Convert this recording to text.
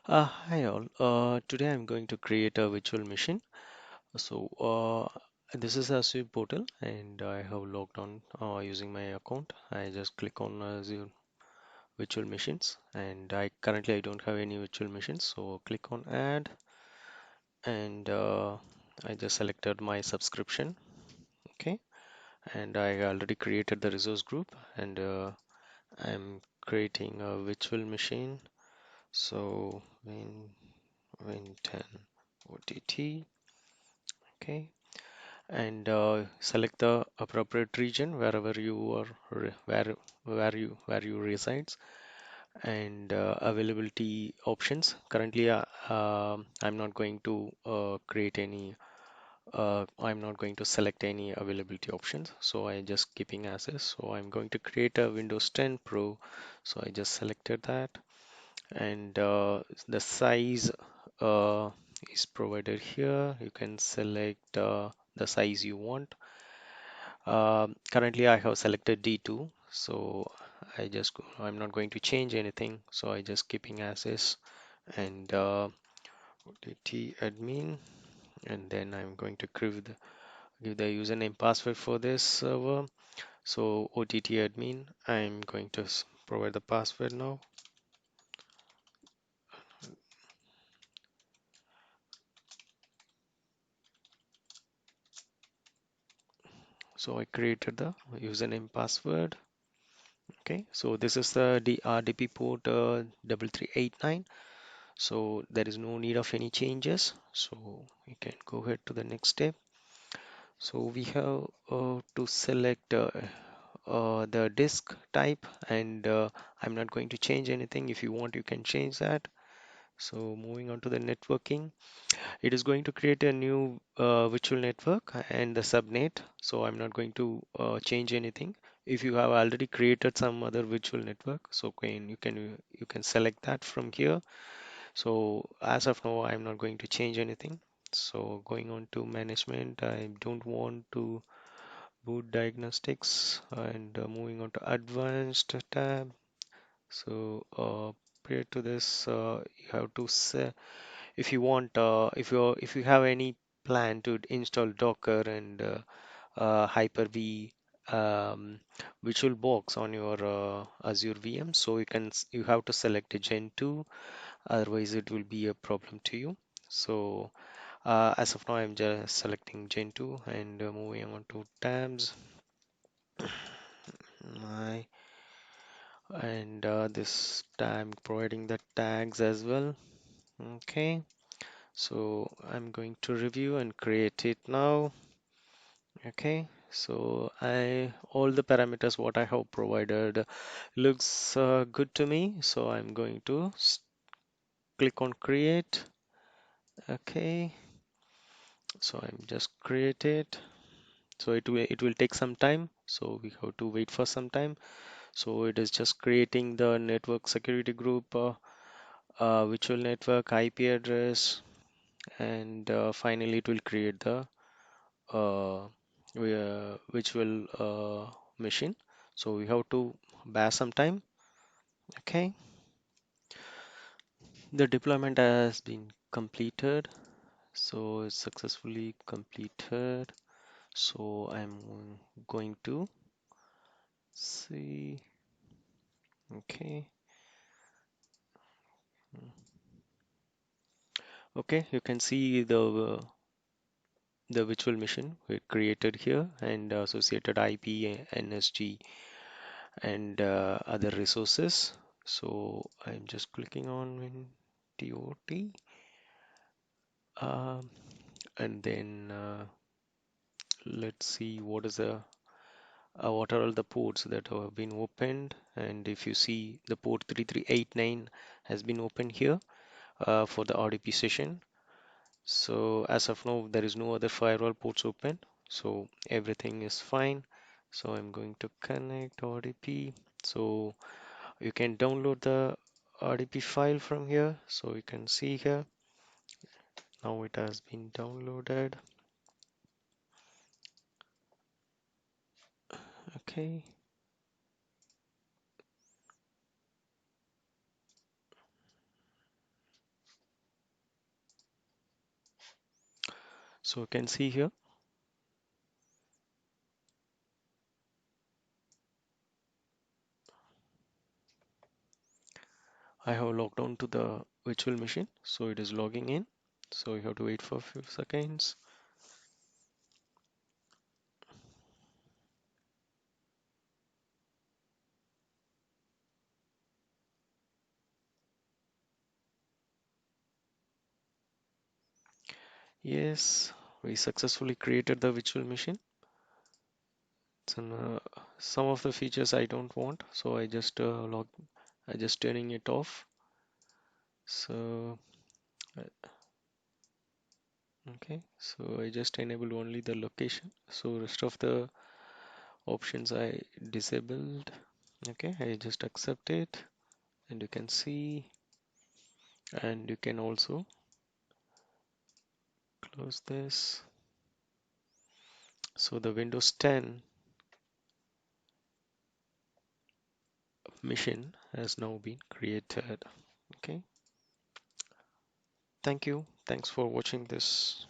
Hi all. Today I'm going to create a virtual machine. So this is Azure portal, and I have logged on using my account. I just click on Azure virtual machines, and I don't have any virtual machines. So click on add, and I just selected my subscription. Okay, and I already created the resource group, and I'm creating a virtual machine. So Win 10 OTT. Okay, and select the appropriate region wherever you are where you resides, and availability options. Currently I'm not going to create any I'm not going to select any availability options, so I just keeping as is. So I'm going to create a Windows 10 Pro, so I just selected that, and the size uh, is provided here. You can select the size you want. Currently I have selected D2, so I'm not going to change anything, so I just keeping as is, and OTT admin, and then I'm going to give the username password for this server. So OTT admin, I'm going to provide the password now. So I created the username password. Okay, so this is the RDP port 3389. So there is no need of any changes. So we can go ahead to the next step. So we have to select the disk type, and I'm not going to change anything. If you want, you can change that. So moving on to the networking, it is going to create a new virtual network and the subnet. So I'm not going to change anything. If you have already created some other virtual network, so you can select that from here. So as of now, I'm not going to change anything. So going on to management, I don't want to boot diagnostics, and moving on to advanced tab. So prior to this, you have to say if you want, if you have any plan to install Docker and Hyper-V VirtualBox on your Azure VM, so you have to select a Gen 2, otherwise it will be a problem to you. So as of now, I'm just selecting Gen 2, and moving on to tabs. My and this time providing the tags as well. Okay, so I'm going to review and create it now. Okay, so I all the parameters what I have provided looks good to me, so I'm going to click on create. Okay, so I'm just create it. So it will take some time, so we have to wait for some time. So it is just creating the network security group, virtual network IP address, and finally it will create the uh, virtual machine. So we have to bear some time. Okay, the deployment has been completed, so it's successfully completed. So I'm going to see. Okay, okay, you can see the virtual machine we created here, and associated IP, NSG, and other resources. So I'm just clicking on TOT, um, and then let's see what are all the ports that have been opened. And if you see, the port 3389 has been opened here for the RDP session. So as of now, there is no other firewall ports open, so everything is fine. So I'm going to connect RDP. So you can download the RDP file from here. So you can see here, now it has been downloaded. Okay. So you can see here, I have logged on to the virtual machine. So it is logging in. So you have to wait for a few seconds. Yes, we successfully created the virtual machine. Some of the features I don't want, so I just turning it off. So okay, so I just enabled only the location. So rest of the options I disabled. Okay, I just accept it, and you can see, and you can also close this. So the Windows 10 machine has now been created. Okay, thank you. Thanks for watching this.